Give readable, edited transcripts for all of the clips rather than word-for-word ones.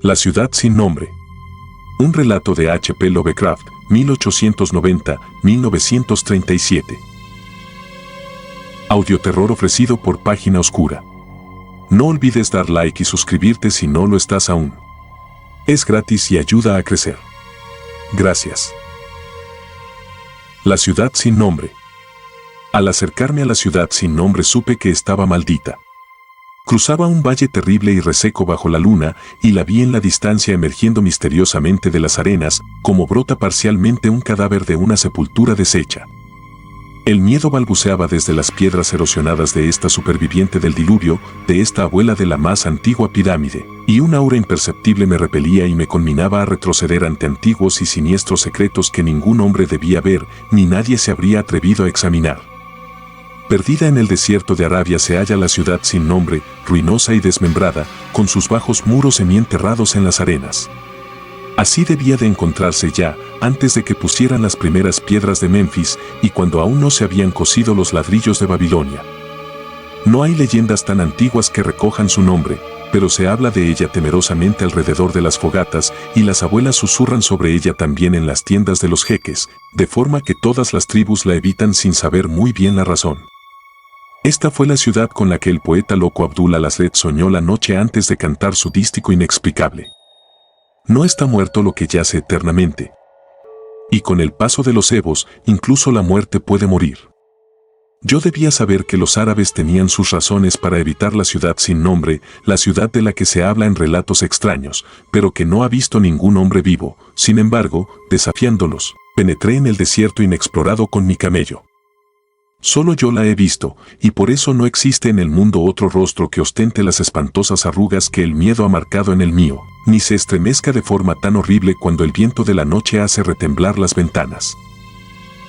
La ciudad sin nombre. Un relato de H.P. Lovecraft, 1890-1937. Audioterror ofrecido por Página Oscura. No olvides dar like y suscribirte si no lo estás aún. Es gratis y ayuda a crecer. Gracias. La ciudad sin nombre. Al acercarme a la ciudad sin nombre supe que estaba maldita. Cruzaba un valle terrible y reseco bajo la luna, y la vi en la distancia emergiendo misteriosamente de las arenas, como brota parcialmente un cadáver de una sepultura deshecha. El miedo balbuceaba desde las piedras erosionadas de esta superviviente del diluvio, de esta abuela de la más antigua pirámide, y un aura imperceptible me repelía y me conminaba a retroceder ante antiguos y siniestros secretos que ningún hombre debía ver, ni nadie se habría atrevido a examinar. Perdida en el desierto de Arabia se halla la ciudad sin nombre, ruinosa y desmembrada, con sus bajos muros semienterrados en las arenas. Así debía de encontrarse ya, antes de que pusieran las primeras piedras de Memphis y cuando aún no se habían cosido los ladrillos de Babilonia. No hay leyendas tan antiguas que recojan su nombre, pero se habla de ella temerosamente alrededor de las fogatas y las abuelas susurran sobre ella también en las tiendas de los jeques, de forma que todas las tribus la evitan sin saber muy bien la razón. Esta fue la ciudad con la que el poeta loco Abdul al-Azred soñó la noche antes de cantar su dístico inexplicable. No está muerto lo que yace eternamente. Y con el paso de los evos, incluso la muerte puede morir. Yo debía saber que los árabes tenían sus razones para evitar la ciudad sin nombre, la ciudad de la que se habla en relatos extraños, pero que no ha visto ningún hombre vivo. Sin embargo, desafiándolos, penetré en el desierto inexplorado con mi camello. Solo yo la he visto, y por eso no existe en el mundo otro rostro que ostente las espantosas arrugas que el miedo ha marcado en el mío, ni se estremezca de forma tan horrible cuando el viento de la noche hace retemblar las ventanas.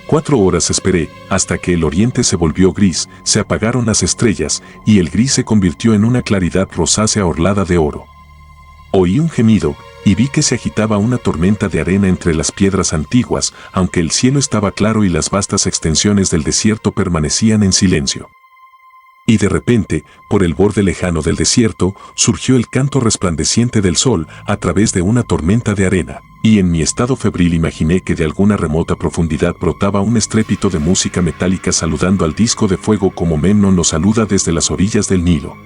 4 horas esperé, hasta que el oriente se volvió gris, se apagaron las estrellas, y el gris se convirtió en una claridad rosácea orlada de oro. Oí un gemido, y vi que se agitaba una tormenta de arena entre las piedras antiguas, aunque el cielo estaba claro y las vastas extensiones del desierto permanecían en silencio. Y de repente, por el borde lejano del desierto, surgió el canto resplandeciente del sol a través de una tormenta de arena, y en mi estado febril imaginé que de alguna remota profundidad brotaba un estrépito de música metálica saludando al disco de fuego como Memnon lo saluda desde las orillas del Nilo.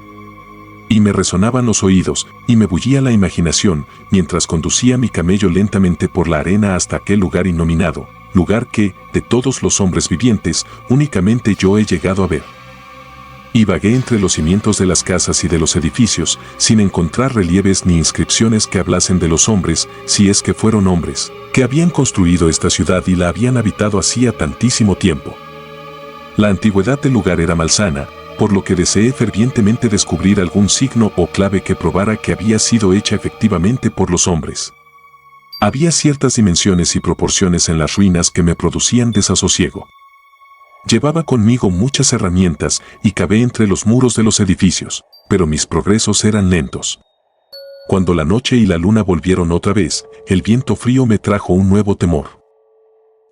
Y me resonaban los oídos, y me bullía la imaginación, mientras conducía mi camello lentamente por la arena hasta aquel lugar innominado, lugar que, de todos los hombres vivientes, únicamente yo he llegado a ver. Y vagué entre los cimientos de las casas y de los edificios, sin encontrar relieves ni inscripciones que hablasen de los hombres, si es que fueron hombres, que habían construido esta ciudad y la habían habitado hacía tantísimo tiempo. La antigüedad del lugar era malsana, por lo que deseé fervientemente descubrir algún signo o clave que probara que había sido hecha efectivamente por los hombres. Había ciertas dimensiones y proporciones en las ruinas que me producían desasosiego. Llevaba conmigo muchas herramientas y cavé entre los muros de los edificios, pero mis progresos eran lentos. Cuando la noche y la luna volvieron otra vez, el viento frío me trajo un nuevo temor.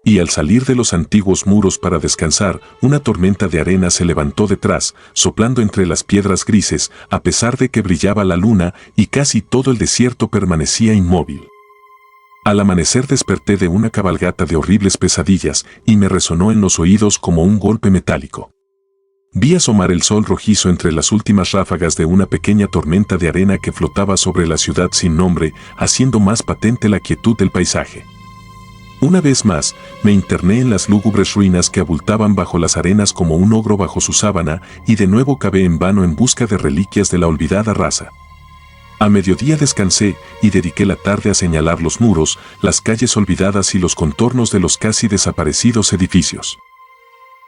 Y al salir de los antiguos muros para descansar, una tormenta de arena se levantó detrás, soplando entre las piedras grises, a pesar de que brillaba la luna y casi todo el desierto permanecía inmóvil. Al amanecer desperté de una cabalgata de horribles pesadillas y me resonó en los oídos como un golpe metálico. Vi asomar el sol rojizo entre las últimas ráfagas de una pequeña tormenta de arena que flotaba sobre la ciudad sin nombre, haciendo más patente la quietud del paisaje. Una vez más, me interné en las lúgubres ruinas que abultaban bajo las arenas como un ogro bajo su sábana, y de nuevo cavé en vano en busca de reliquias de la olvidada raza. A mediodía descansé y dediqué la tarde a señalar los muros, las calles olvidadas y los contornos de los casi desaparecidos edificios.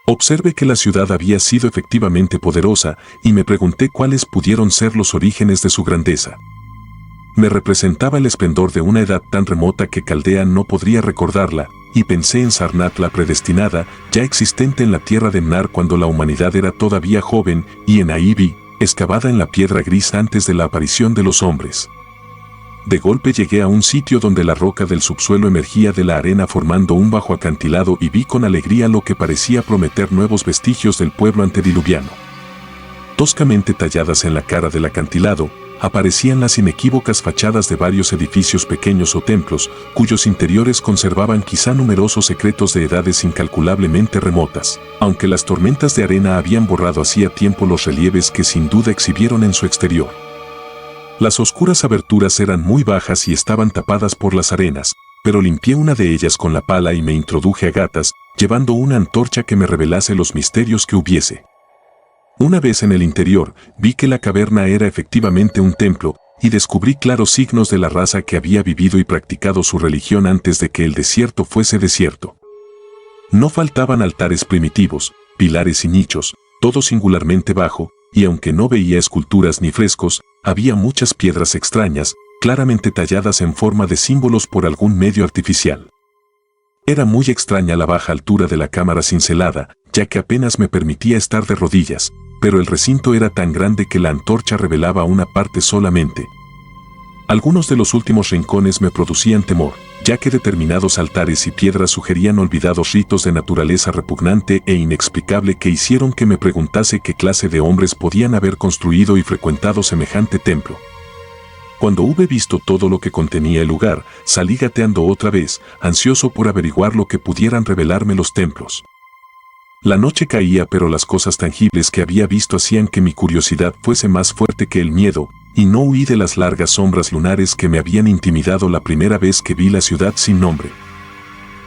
Observé que la ciudad había sido efectivamente poderosa y me pregunté cuáles pudieron ser los orígenes de su grandeza. Me representaba el esplendor de una edad tan remota que Caldea no podría recordarla, y pensé en Sarnath la predestinada, ya existente en la tierra de Mnar cuando la humanidad era todavía joven, y en Aibi, excavada en la piedra gris antes de la aparición de los hombres. De golpe llegué a un sitio donde la roca del subsuelo emergía de la arena formando un bajo acantilado y vi con alegría lo que parecía prometer nuevos vestigios del pueblo antediluviano. Toscamente talladas en la cara del acantilado, aparecían las inequívocas fachadas de varios edificios pequeños o templos, cuyos interiores conservaban quizá numerosos secretos de edades incalculablemente remotas, aunque las tormentas de arena habían borrado hacía tiempo los relieves que sin duda exhibieron en su exterior. Las oscuras aberturas eran muy bajas y estaban tapadas por las arenas, pero limpié una de ellas con la pala y me introduje a gatas, llevando una antorcha que me revelase los misterios que hubiese. Una vez en el interior, vi que la caverna era efectivamente un templo, y descubrí claros signos de la raza que había vivido y practicado su religión antes de que el desierto fuese desierto. No faltaban altares primitivos, pilares y nichos, todo singularmente bajo, y aunque no veía esculturas ni frescos, había muchas piedras extrañas, claramente talladas en forma de símbolos por algún medio artificial. Era muy extraña la baja altura de la cámara cincelada, ya que apenas me permitía estar de rodillas, pero el recinto era tan grande que la antorcha revelaba una parte solamente. Algunos de los últimos rincones me producían temor, ya que determinados altares y piedras sugerían olvidados ritos de naturaleza repugnante e inexplicable que hicieron que me preguntase qué clase de hombres podían haber construido y frecuentado semejante templo. Cuando hube visto todo lo que contenía el lugar, salí gateando otra vez, ansioso por averiguar lo que pudieran revelarme los templos. La noche caía, pero las cosas tangibles que había visto hacían que mi curiosidad fuese más fuerte que el miedo, y no huí de las largas sombras lunares que me habían intimidado la primera vez que vi la ciudad sin nombre.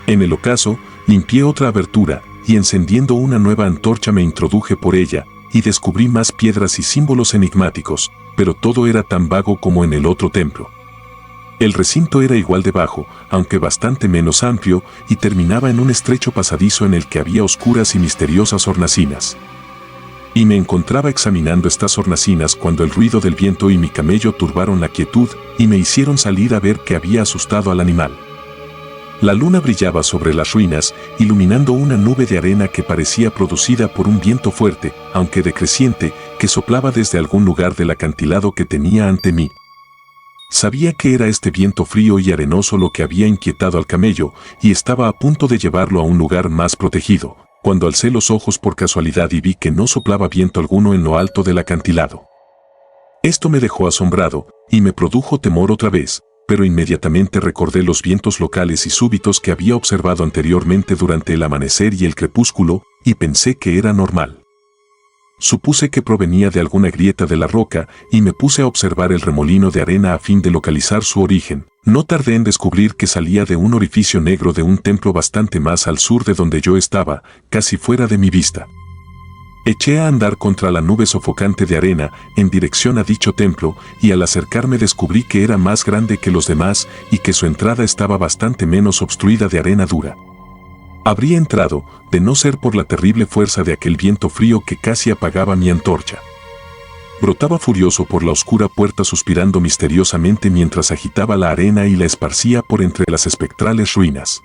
En el ocaso, limpié otra abertura, y encendiendo una nueva antorcha me introduje por ella, y descubrí más piedras y símbolos enigmáticos, pero todo era tan vago como en el otro templo. El recinto era igual de bajo, aunque bastante menos amplio, y terminaba en un estrecho pasadizo en el que había oscuras y misteriosas hornacinas. Y me encontraba examinando estas hornacinas cuando el ruido del viento y mi camello turbaron la quietud y me hicieron salir a ver qué había asustado al animal. La luna brillaba sobre las ruinas, iluminando una nube de arena que parecía producida por un viento fuerte, aunque decreciente, que soplaba desde algún lugar del acantilado que tenía ante mí. Sabía que era este viento frío y arenoso lo que había inquietado al camello, y estaba a punto de llevarlo a un lugar más protegido, cuando alcé los ojos por casualidad y vi que no soplaba viento alguno en lo alto del acantilado. Esto me dejó asombrado, y me produjo temor otra vez, pero inmediatamente recordé los vientos locales y súbitos que había observado anteriormente durante el amanecer y el crepúsculo, y pensé que era normal. Supuse que provenía de alguna grieta de la roca y me puse a observar el remolino de arena a fin de localizar su origen. No tardé en descubrir que salía de un orificio negro de un templo bastante más al sur de donde yo estaba, casi fuera de mi vista. Eché a andar contra la nube sofocante de arena en dirección a dicho templo y al acercarme descubrí que era más grande que los demás y que su entrada estaba bastante menos obstruida de arena dura. Habría entrado, de no ser por la terrible fuerza de aquel viento frío que casi apagaba mi antorcha. Brotaba furioso por la oscura puerta suspirando misteriosamente mientras agitaba la arena y la esparcía por entre las espectrales ruinas.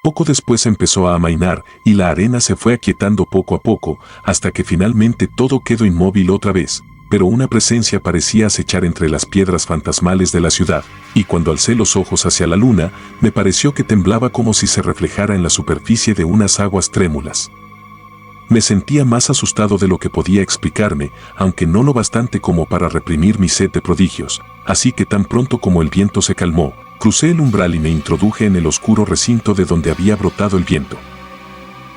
Poco después empezó a amainar y la arena se fue aquietando poco a poco hasta que finalmente todo quedó inmóvil otra vez, pero una presencia parecía acechar entre las piedras fantasmales de la ciudad, y cuando alcé los ojos hacia la luna, me pareció que temblaba como si se reflejara en la superficie de unas aguas trémulas. Me sentía más asustado de lo que podía explicarme, aunque no lo bastante como para reprimir mi sed de prodigios, así que tan pronto como el viento se calmó, crucé el umbral y me introduje en el oscuro recinto de donde había brotado el viento.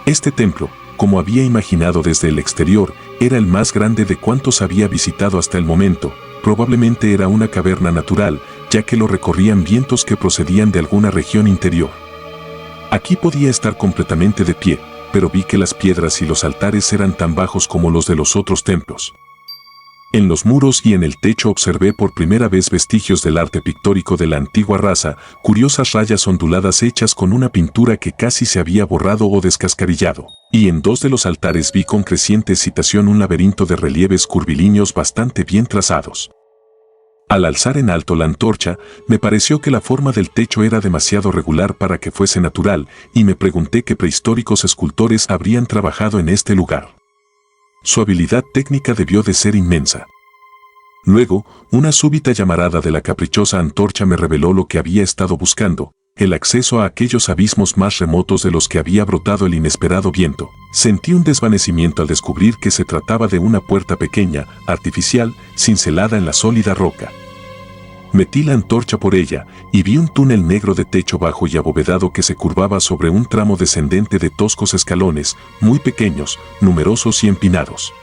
Este templo, como había imaginado desde el exterior, era el más grande de cuantos había visitado hasta el momento. Probablemente era una caverna natural, ya que lo recorrían vientos que procedían de alguna región interior. Aquí podía estar completamente de pie, pero vi que las piedras y los altares eran tan bajos como los de los otros templos. En los muros y en el techo observé por primera vez vestigios del arte pictórico de la antigua raza, curiosas rayas onduladas hechas con una pintura que casi se había borrado o descascarillado, y en dos de los altares vi con creciente excitación un laberinto de relieves curvilíneos bastante bien trazados. Al alzar en alto la antorcha, me pareció que la forma del techo era demasiado regular para que fuese natural, y me pregunté qué prehistóricos escultores habrían trabajado en este lugar. Su habilidad técnica debió de ser inmensa. Luego, una súbita llamarada de la caprichosa antorcha me reveló lo que había estado buscando. el acceso a aquellos abismos más remotos de los que había brotado el inesperado viento. Sentí un desvanecimiento al descubrir que se trataba de una puerta pequeña, artificial, cincelada en la sólida roca. Metí la antorcha por ella y vi un túnel negro de techo bajo y abovedado que se curvaba sobre un tramo descendente de toscos escalones, muy pequeños, numerosos y empinados.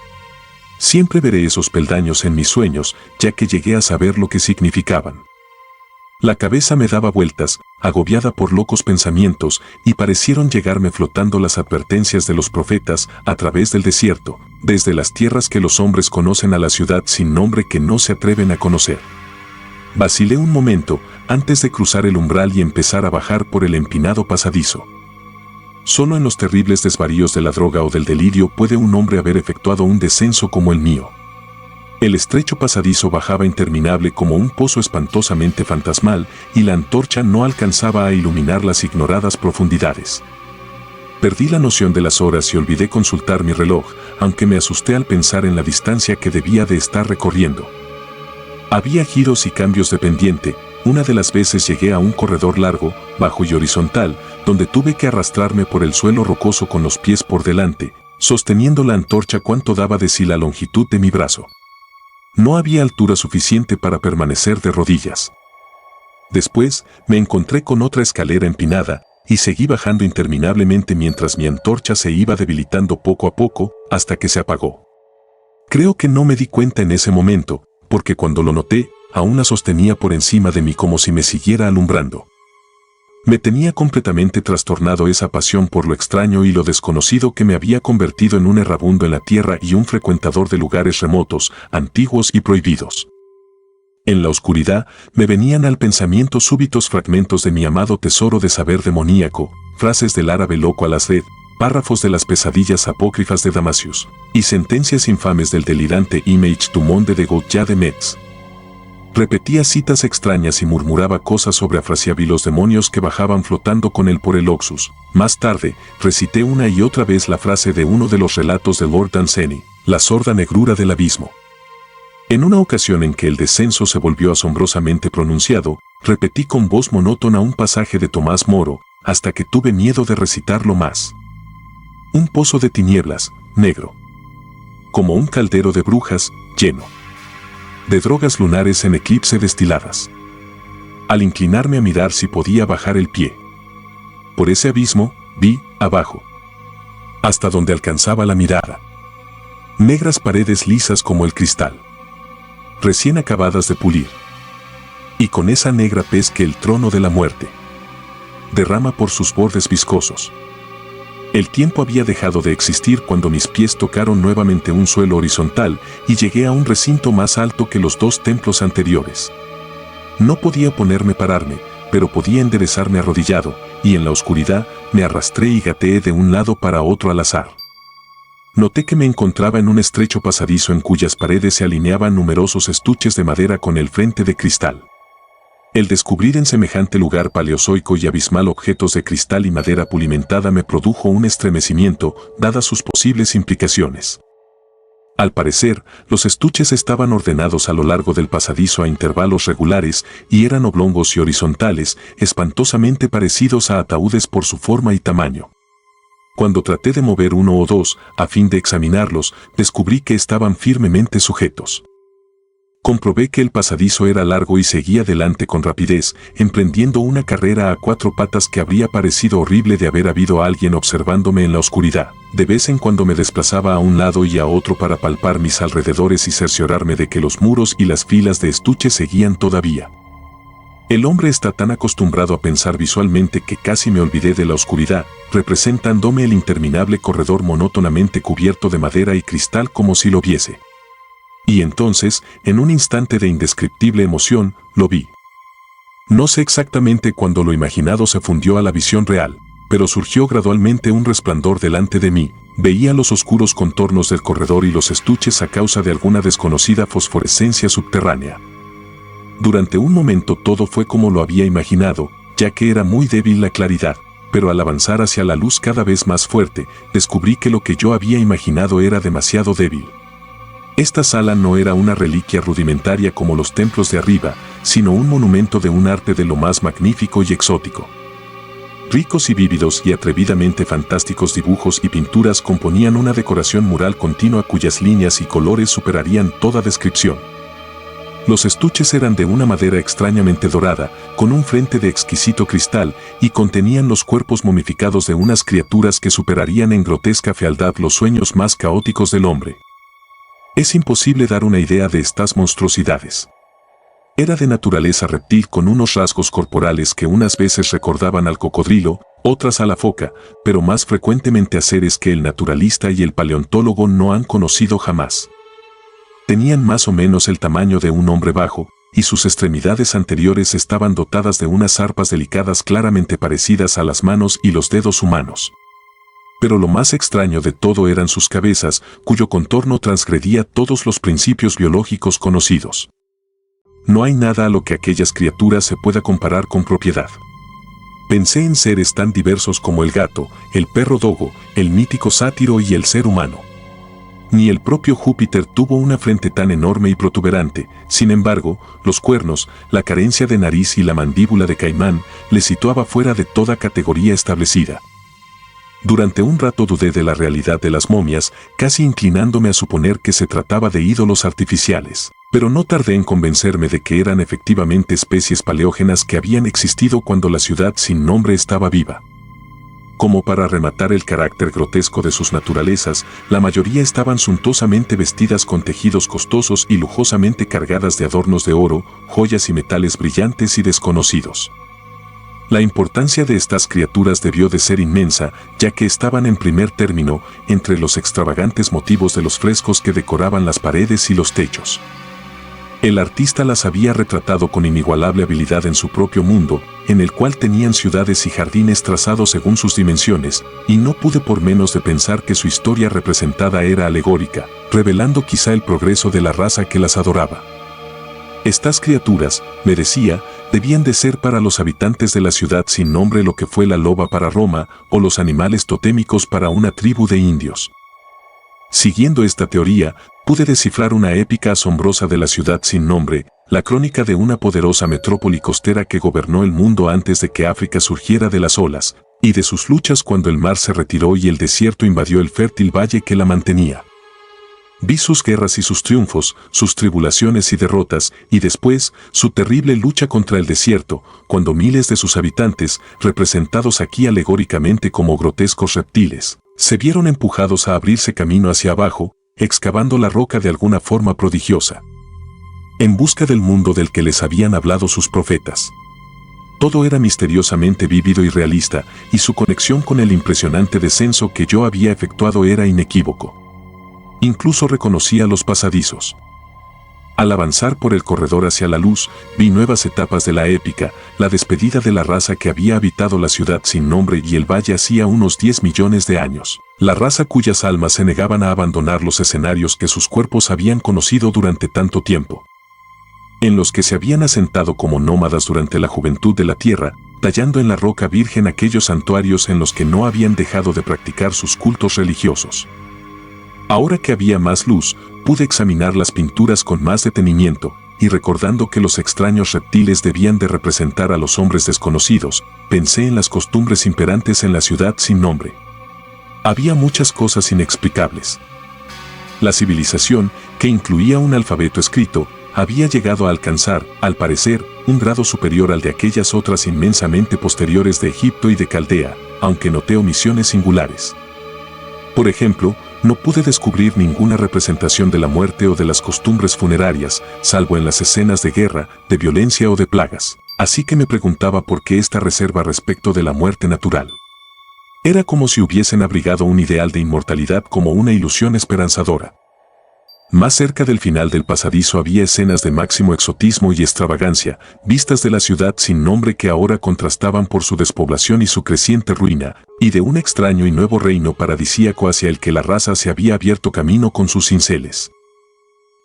Siempre veré esos peldaños en mis sueños, ya que llegué a saber lo que significaban. La cabeza me daba vueltas, agobiada por locos pensamientos, y parecieron llegarme flotando las advertencias de los profetas a través del desierto, desde las tierras que los hombres conocen a la ciudad sin nombre que no se atreven a conocer. Vacilé un momento antes de cruzar el umbral y empezar a bajar por el empinado pasadizo. Solo en los terribles desvaríos de la droga o del delirio puede un hombre haber efectuado un descenso como el mío. El estrecho pasadizo bajaba interminable como un pozo espantosamente fantasmal y la antorcha no alcanzaba a iluminar las ignoradas profundidades. Perdí la noción de las horas y olvidé consultar mi reloj, aunque me asusté al pensar en la distancia que debía de estar recorriendo. Había giros y cambios de pendiente. Una de las veces llegué a un corredor largo, bajo y horizontal, donde tuve que arrastrarme por el suelo rocoso con los pies por delante, sosteniendo la antorcha cuanto daba de sí la longitud de mi brazo. No había altura suficiente para permanecer de rodillas. Después, me encontré con otra escalera empinada, y seguí bajando interminablemente mientras mi antorcha se iba debilitando poco a poco, hasta que se apagó. Creo que no me di cuenta en ese momento, porque cuando lo noté, aún la sostenía por encima de mí como si me siguiera alumbrando. Me tenía completamente trastornado esa pasión por lo extraño y lo desconocido que me había convertido en un errabundo en la tierra y un frecuentador de lugares remotos, antiguos y prohibidos. En la oscuridad, me venían al pensamiento súbitos fragmentos de mi amado tesoro de saber demoníaco, frases del árabe loco al-Azred, párrafos de las pesadillas apócrifas de Damasius, y sentencias infames del delirante Image du Monde de Goya de Metz. Repetía citas extrañas y murmuraba cosas sobre Afrasiab y los demonios que bajaban flotando con él por el Oxus. Más tarde, recité una y otra vez la frase de uno de los relatos de Lord Dunsany, la sorda negrura del abismo. En una ocasión en que el descenso se volvió asombrosamente pronunciado, repetí con voz monótona un pasaje de Tomás Moro, hasta que tuve miedo de recitarlo más. Un pozo de tinieblas, negro. Como un caldero de brujas, lleno de drogas lunares en eclipse destiladas. Al inclinarme a mirar si podía bajar el pie por ese abismo, vi, abajo, hasta donde alcanzaba la mirada, negras paredes lisas como el cristal, recién acabadas de pulir. Y con esa negra pez que el trono de la muerte derrama por sus bordes viscosos. El tiempo había dejado de existir cuando mis pies tocaron nuevamente un suelo horizontal y llegué a un recinto más alto que los dos templos anteriores. No podía ponerme a pararme, pero podía enderezarme arrodillado, y en la oscuridad me arrastré y gateé de un lado para otro al azar. Noté que me encontraba en un estrecho pasadizo en cuyas paredes se alineaban numerosos estuches de madera con el frente de cristal. El descubrir en semejante lugar paleozoico y abismal objetos de cristal y madera pulimentada me produjo un estremecimiento, dadas sus posibles implicaciones. Al parecer, los estuches estaban ordenados a lo largo del pasadizo a intervalos regulares y eran oblongos y horizontales, espantosamente parecidos a ataúdes por su forma y tamaño. Cuando traté de mover uno o dos, a fin de examinarlos, descubrí que estaban firmemente sujetos. Comprobé que el pasadizo era largo y seguía adelante con rapidez, emprendiendo una carrera a cuatro patas que habría parecido horrible de haber habido alguien observándome en la oscuridad. De vez en cuando me desplazaba a un lado y a otro para palpar mis alrededores y cerciorarme de que los muros y las filas de estuches seguían todavía. El hombre está tan acostumbrado a pensar visualmente que casi me olvidé de la oscuridad, representándome el interminable corredor monótonamente cubierto de madera y cristal como si lo viese. Y entonces, en un instante de indescriptible emoción, lo vi. No sé exactamente cuándo lo imaginado se fundió a la visión real, pero surgió gradualmente un resplandor delante de mí. Veía los oscuros contornos del corredor y los estuches a causa de alguna desconocida fosforescencia subterránea. Durante un momento todo fue como lo había imaginado, ya que era muy débil la claridad, pero al avanzar hacia la luz cada vez más fuerte, descubrí que lo que yo había imaginado era demasiado débil. Esta sala no era una reliquia rudimentaria como los templos de arriba, sino un monumento de un arte de lo más magnífico y exótico. Ricos y vívidos y atrevidamente fantásticos dibujos y pinturas componían una decoración mural continua cuyas líneas y colores superarían toda descripción. Los estuches eran de una madera extrañamente dorada, con un frente de exquisito cristal, y contenían los cuerpos momificados de unas criaturas que superarían en grotesca fealdad los sueños más caóticos del hombre. Es imposible dar una idea de estas monstruosidades. Era de naturaleza reptil con unos rasgos corporales que unas veces recordaban al cocodrilo, otras a la foca, pero más frecuentemente a seres que el naturalista y el paleontólogo no han conocido jamás. Tenían más o menos el tamaño de un hombre bajo, y sus extremidades anteriores estaban dotadas de unas arpas delicadas claramente parecidas a las manos y los dedos humanos. Pero lo más extraño de todo eran sus cabezas, cuyo contorno transgredía todos los principios biológicos conocidos. No hay nada a lo que aquellas criaturas se pueda comparar con propiedad. Pensé en seres tan diversos como el gato, el perro dogo, el mítico sátiro y el ser humano. Ni el propio Júpiter tuvo una frente tan enorme y protuberante. Sin embargo, los cuernos, la carencia de nariz y la mandíbula de caimán le situaba fuera de toda categoría establecida. Durante un rato dudé de la realidad de las momias, casi inclinándome a suponer que se trataba de ídolos artificiales. Pero no tardé en convencerme de que eran efectivamente especies paleógenas que habían existido cuando la ciudad sin nombre estaba viva. Como para rematar el carácter grotesco de sus naturalezas, la mayoría estaban suntuosamente vestidas con tejidos costosos y lujosamente cargadas de adornos de oro, joyas y metales brillantes y desconocidos. La importancia de estas criaturas debió de ser inmensa, ya que estaban en primer término entre los extravagantes motivos de los frescos que decoraban las paredes y los techos. El artista las había retratado con inigualable habilidad en su propio mundo, en el cual tenían ciudades y jardines trazados según sus dimensiones, y no pude por menos de pensar que su historia representada era alegórica, revelando quizá el progreso de la raza que las adoraba. Estas criaturas, me decía, debían de ser para los habitantes de la ciudad sin nombre lo que fue la loba para Roma, o los animales totémicos para una tribu de indios. Siguiendo esta teoría, pude descifrar una épica asombrosa de la ciudad sin nombre, la crónica de una poderosa metrópoli costera que gobernó el mundo antes de que África surgiera de las olas, y de sus luchas cuando el mar se retiró y el desierto invadió el fértil valle que la mantenía. Vi sus guerras y sus triunfos, sus tribulaciones y derrotas, y después, su terrible lucha contra el desierto, cuando miles de sus habitantes, representados aquí alegóricamente como grotescos reptiles, se vieron empujados a abrirse camino hacia abajo, excavando la roca de alguna forma prodigiosa, en busca del mundo del que les habían hablado sus profetas. Todo era misteriosamente vívido y realista, y su conexión con el impresionante descenso que yo había efectuado era inequívoco. Incluso reconocía los pasadizos. Al avanzar por el corredor hacia la luz, vi nuevas etapas de la épica, la despedida de la raza que había habitado la ciudad sin nombre y el valle hacía unos 10 millones de años, la raza cuyas almas se negaban a abandonar los escenarios que sus cuerpos habían conocido durante tanto tiempo, en los que se habían asentado como nómadas durante la juventud de la tierra, tallando en la roca virgen aquellos santuarios en los que no habían dejado de practicar sus cultos religiosos. Ahora que había más luz, pude examinar las pinturas con más detenimiento, y recordando que los extraños reptiles debían de representar a los hombres desconocidos, pensé en las costumbres imperantes en la ciudad sin nombre. Había muchas cosas inexplicables. La civilización, que incluía un alfabeto escrito, había llegado a alcanzar, al parecer, un grado superior al de aquellas otras inmensamente posteriores de Egipto y de Caldea, aunque noté omisiones singulares. Por ejemplo, no pude descubrir ninguna representación de la muerte o de las costumbres funerarias, salvo en las escenas de guerra, de violencia o de plagas. Así que me preguntaba por qué esta reserva respecto de la muerte natural. Era como si hubiesen abrigado un ideal de inmortalidad como una ilusión esperanzadora. Más cerca del final del pasadizo había escenas de máximo exotismo y extravagancia, vistas de la ciudad sin nombre que ahora contrastaban por su despoblación y su creciente ruina, y de un extraño y nuevo reino paradisíaco hacia el que la raza se había abierto camino con sus cinceles.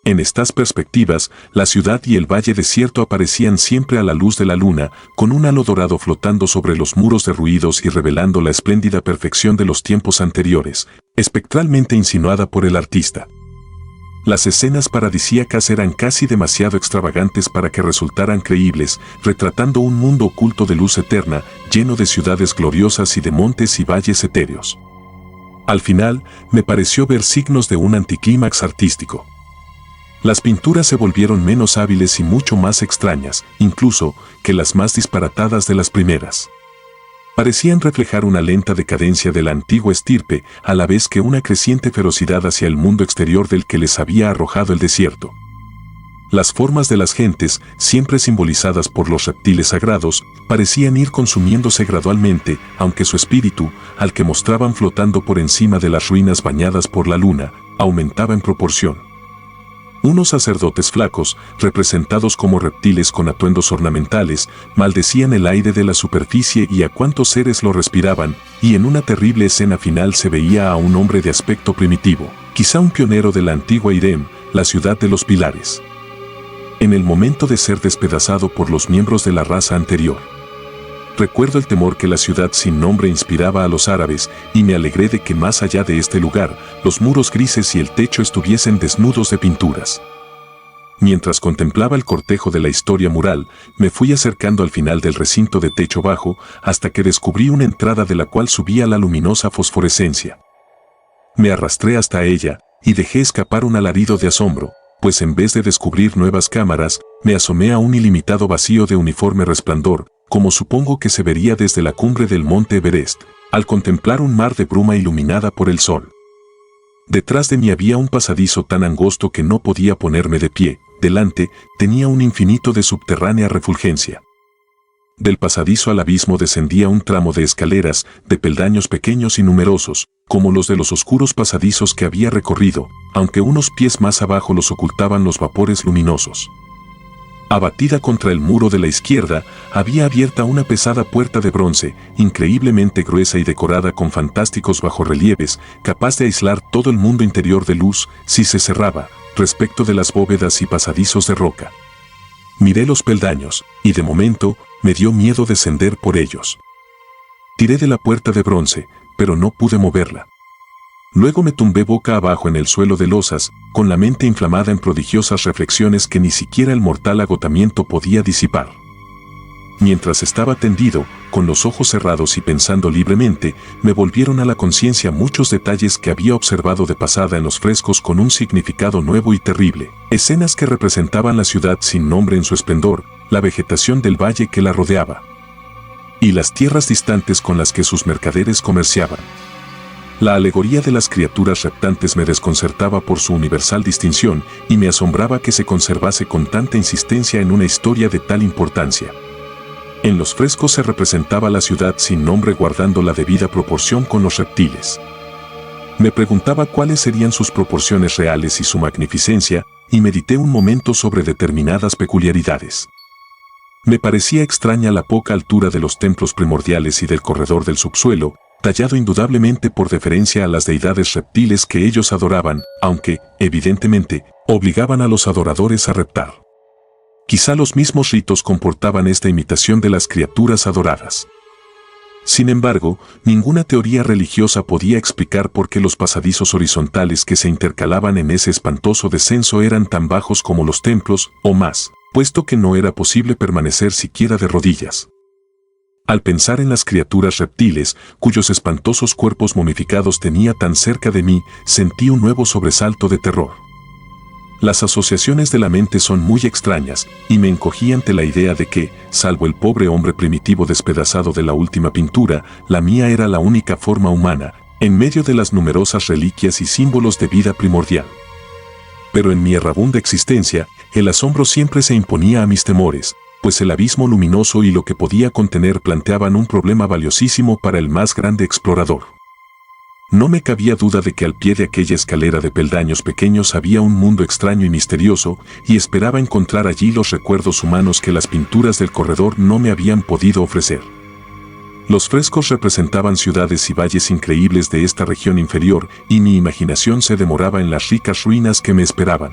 En estas perspectivas, la ciudad y el valle desierto aparecían siempre a la luz de la luna, con un halo dorado flotando sobre los muros derruidos y revelando la espléndida perfección de los tiempos anteriores, espectralmente insinuada por el artista. Las escenas paradisíacas eran casi demasiado extravagantes para que resultaran creíbles, retratando un mundo oculto de luz eterna, lleno de ciudades gloriosas y de montes y valles etéreos. Al final, me pareció ver signos de un anticlímax artístico. Las pinturas se volvieron menos hábiles y mucho más extrañas, incluso, que las más disparatadas de las primeras. Parecían reflejar una lenta decadencia de la antigua estirpe, a la vez que una creciente ferocidad hacia el mundo exterior del que les había arrojado el desierto. Las formas de las gentes, siempre simbolizadas por los reptiles sagrados, parecían ir consumiéndose gradualmente, aunque su espíritu, al que mostraban flotando por encima de las ruinas bañadas por la luna, aumentaba en proporción. Unos sacerdotes flacos, representados como reptiles con atuendos ornamentales, maldecían el aire de la superficie y a cuantos seres lo respiraban, y en una terrible escena final se veía a un hombre de aspecto primitivo, quizá un pionero de la antigua Irem, la ciudad de los pilares. En el momento de ser despedazado por los miembros de la raza anterior. Recuerdo el temor que la ciudad sin nombre inspiraba a los árabes, y me alegré de que más allá de este lugar, los muros grises y el techo estuviesen desnudos de pinturas. Mientras contemplaba el cortejo de la historia mural, me fui acercando al final del recinto de techo bajo, hasta que descubrí una entrada de la cual subía la luminosa fosforescencia. Me arrastré hasta ella, y dejé escapar un alarido de asombro, pues en vez de descubrir nuevas cámaras, me asomé a un ilimitado vacío de uniforme resplandor, como supongo que se vería desde la cumbre del monte Everest, al contemplar un mar de bruma iluminada por el sol. Detrás de mí había un pasadizo tan angosto que no podía ponerme de pie, delante tenía un infinito de subterránea refulgencia. Del pasadizo al abismo descendía un tramo de escaleras, de peldaños pequeños y numerosos, como los de los oscuros pasadizos que había recorrido, aunque unos pies más abajo los ocultaban los vapores luminosos. Abatida contra el muro de la izquierda, había abierta una pesada puerta de bronce, increíblemente gruesa y decorada con fantásticos bajorrelieves, capaz de aislar todo el mundo interior de luz si se cerraba, respecto de las bóvedas y pasadizos de roca. Miré los peldaños, y de momento, me dio miedo descender por ellos. Tiré de la puerta de bronce, pero no pude moverla. Luego me tumbé boca abajo en el suelo de losas, con la mente inflamada en prodigiosas reflexiones que ni siquiera el mortal agotamiento podía disipar. Mientras estaba tendido, con los ojos cerrados y pensando libremente, me volvieron a la conciencia muchos detalles que había observado de pasada en los frescos con un significado nuevo y terrible. Escenas que representaban la ciudad sin nombre en su esplendor, la vegetación del valle que la rodeaba, y las tierras distantes con las que sus mercaderes comerciaban. La alegoría de las criaturas reptantes me desconcertaba por su universal distinción y me asombraba que se conservase con tanta insistencia en una historia de tal importancia. En los frescos se representaba la ciudad sin nombre guardando la debida proporción con los reptiles. Me preguntaba cuáles serían sus proporciones reales y su magnificencia, y medité un momento sobre determinadas peculiaridades. Me parecía extraña la poca altura de los templos primordiales y del corredor del subsuelo, tallado indudablemente por deferencia a las deidades reptiles que ellos adoraban, aunque, evidentemente, obligaban a los adoradores a reptar. Quizá los mismos ritos comportaban esta imitación de las criaturas adoradas. Sin embargo, ninguna teoría religiosa podía explicar por qué los pasadizos horizontales que se intercalaban en ese espantoso descenso eran tan bajos como los templos, o más, puesto que no era posible permanecer siquiera de rodillas. Al pensar en las criaturas reptiles, cuyos espantosos cuerpos momificados tenía tan cerca de mí, sentí un nuevo sobresalto de terror. Las asociaciones de la mente son muy extrañas, y me encogí ante la idea de que, salvo el pobre hombre primitivo despedazado de la última pintura, la mía era la única forma humana, en medio de las numerosas reliquias y símbolos de vida primordial. Pero en mi errabunda existencia, el asombro siempre se imponía a mis temores, pues el abismo luminoso y lo que podía contener planteaban un problema valiosísimo para el más grande explorador. No me cabía duda de que al pie de aquella escalera de peldaños pequeños había un mundo extraño y misterioso, y esperaba encontrar allí los recuerdos humanos que las pinturas del corredor no me habían podido ofrecer. Los frescos representaban ciudades y valles increíbles de esta región inferior, y mi imaginación se demoraba en las ricas ruinas que me esperaban.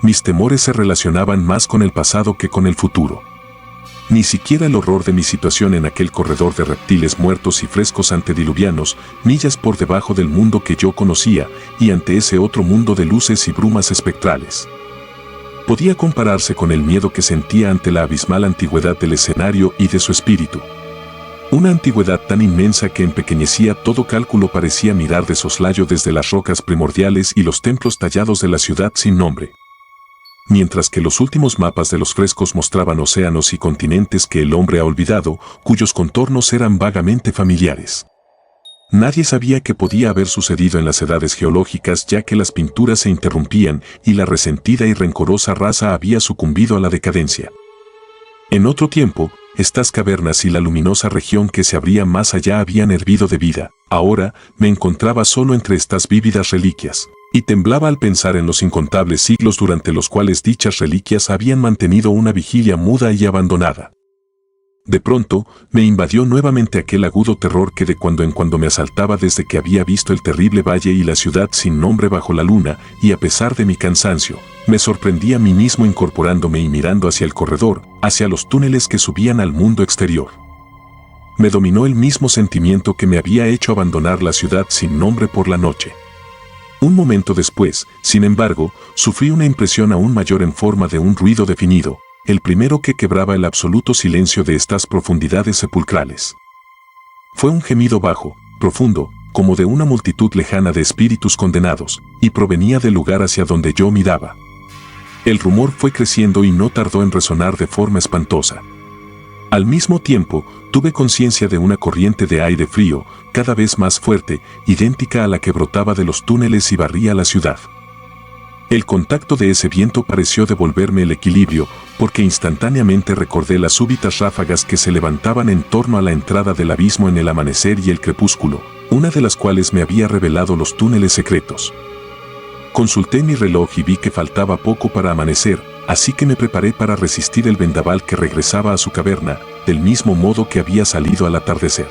Mis temores se relacionaban más con el pasado que con el futuro. Ni siquiera el horror de mi situación en aquel corredor de reptiles muertos y frescos antediluvianos, millas por debajo del mundo que yo conocía, y ante ese otro mundo de luces y brumas espectrales, podía compararse con el miedo que sentía ante la abismal antigüedad del escenario y de su espíritu. Una antigüedad tan inmensa que empequeñecía todo cálculo, parecía mirar de soslayo desde las rocas primordiales y los templos tallados de la ciudad sin nombre. Mientras que los últimos mapas de los frescos mostraban océanos y continentes que el hombre ha olvidado, cuyos contornos eran vagamente familiares. Nadie sabía qué podía haber sucedido en las edades geológicas, ya que las pinturas se interrumpían y la resentida y rencorosa raza había sucumbido a la decadencia. En otro tiempo, estas cavernas y la luminosa región que se abría más allá habían hervido de vida. Ahora me encontraba solo entre estas vívidas reliquias, y temblaba al pensar en los incontables siglos durante los cuales dichas reliquias habían mantenido una vigilia muda y abandonada. De pronto, me invadió nuevamente aquel agudo terror que de cuando en cuando me asaltaba desde que había visto el terrible valle y la ciudad sin nombre bajo la luna, y a pesar de mi cansancio, me sorprendí a mí mismo incorporándome y mirando hacia el corredor, hacia los túneles que subían al mundo exterior. Me dominó el mismo sentimiento que me había hecho abandonar la ciudad sin nombre por la noche. Un momento después, sin embargo, sufrí una impresión aún mayor en forma de un ruido definido, el primero que quebraba el absoluto silencio de estas profundidades sepulcrales. Fue un gemido bajo, profundo, como de una multitud lejana de espíritus condenados, y provenía del lugar hacia donde yo miraba. El rumor fue creciendo y no tardó en resonar de forma espantosa. Al mismo tiempo, tuve conciencia de una corriente de aire frío, cada vez más fuerte, idéntica a la que brotaba de los túneles y barría la ciudad. El contacto de ese viento pareció devolverme el equilibrio, porque instantáneamente recordé las súbitas ráfagas que se levantaban en torno a la entrada del abismo en el amanecer y el crepúsculo, una de las cuales me había revelado los túneles secretos. Consulté mi reloj y vi que faltaba poco para amanecer, así que me preparé para resistir el vendaval que regresaba a su caverna, del mismo modo que había salido al atardecer.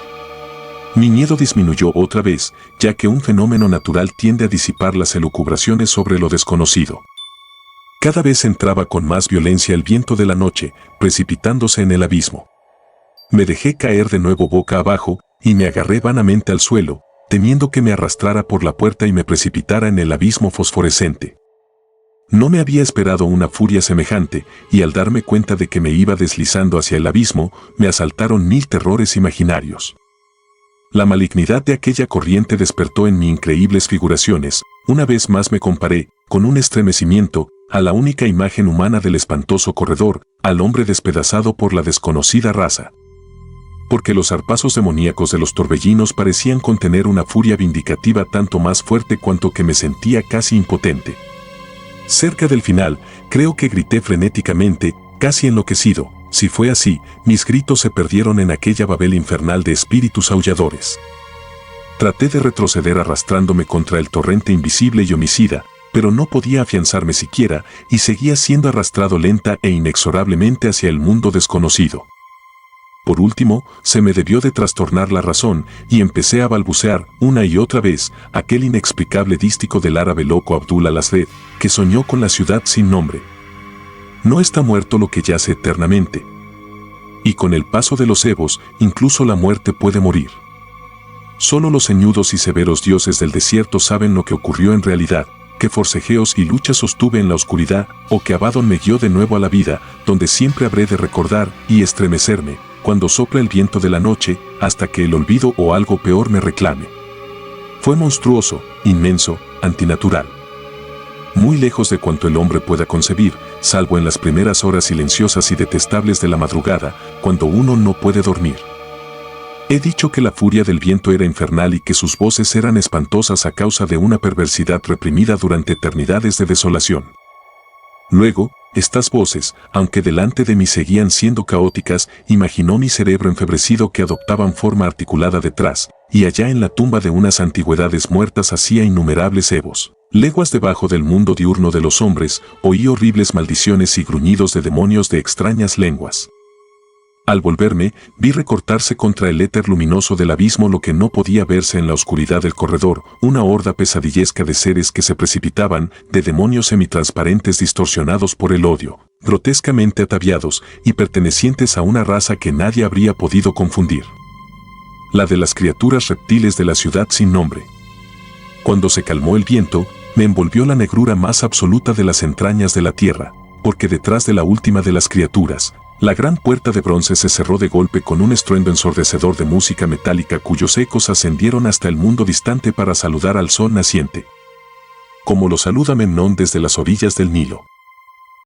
Mi miedo disminuyó otra vez, ya que un fenómeno natural tiende a disipar las elucubraciones sobre lo desconocido. Cada vez entraba con más violencia el viento de la noche, precipitándose en el abismo. Me dejé caer de nuevo boca abajo, y me agarré vanamente al suelo, temiendo que me arrastrara por la puerta y me precipitara en el abismo fosforescente. No me había esperado una furia semejante, y al darme cuenta de que me iba deslizando hacia el abismo, me asaltaron 1000 terrores imaginarios. La malignidad de aquella corriente despertó en mí increíbles figuraciones. Una vez más me comparé, con un estremecimiento, a la única imagen humana del espantoso corredor, al hombre despedazado por la desconocida raza. Porque los zarpazos demoníacos de los torbellinos parecían contener una furia vindicativa tanto más fuerte cuanto que me sentía casi impotente. Cerca del final, creo que grité frenéticamente, casi enloquecido. Si fue así, mis gritos se perdieron en aquella babel infernal de espíritus aulladores. Traté de retroceder arrastrándome contra el torrente invisible y homicida, pero no podía afianzarme siquiera, y seguía siendo arrastrado lenta e inexorablemente hacia el mundo desconocido. Por último, se me debió de trastornar la razón, y empecé a balbucear, una y otra vez, aquel inexplicable dístico del árabe loco Abdul al-Azred, que soñó con la ciudad sin nombre. No está muerto lo que yace eternamente. Y con el paso de los evos, incluso la muerte puede morir. Solo los ceñudos y severos dioses del desierto saben lo que ocurrió en realidad, qué forcejeos y luchas sostuve en la oscuridad, o que Abaddon me guió de nuevo a la vida, donde siempre habré de recordar y estremecerme, cuando sopla el viento de la noche, hasta que el olvido o algo peor me reclame. Fue monstruoso, inmenso, antinatural. Muy lejos de cuanto el hombre pueda concebir, salvo en las primeras horas silenciosas y detestables de la madrugada, cuando uno no puede dormir. He dicho que la furia del viento era infernal y que sus voces eran espantosas a causa de una perversidad reprimida durante eternidades de desolación. Luego, estas voces, aunque delante de mí seguían siendo caóticas, imaginó mi cerebro enfebrecido que adoptaban forma articulada detrás, y allá en la tumba de unas antigüedades muertas hacía innumerables evos. Leguas debajo del mundo diurno de los hombres, oí horribles maldiciones y gruñidos de demonios de extrañas lenguas. Al volverme, vi recortarse contra el éter luminoso del abismo lo que no podía verse en la oscuridad del corredor, una horda pesadillesca de seres que se precipitaban, de demonios semitransparentes distorsionados por el odio, grotescamente ataviados y pertenecientes a una raza que nadie habría podido confundir. La de las criaturas reptiles de la ciudad sin nombre. Cuando se calmó el viento, me envolvió la negrura más absoluta de las entrañas de la tierra, porque detrás de la última de las criaturas, la gran puerta de bronce se cerró de golpe con un estruendo ensordecedor de música metálica cuyos ecos ascendieron hasta el mundo distante para saludar al sol naciente. Como lo saluda Memnón desde las orillas del Nilo.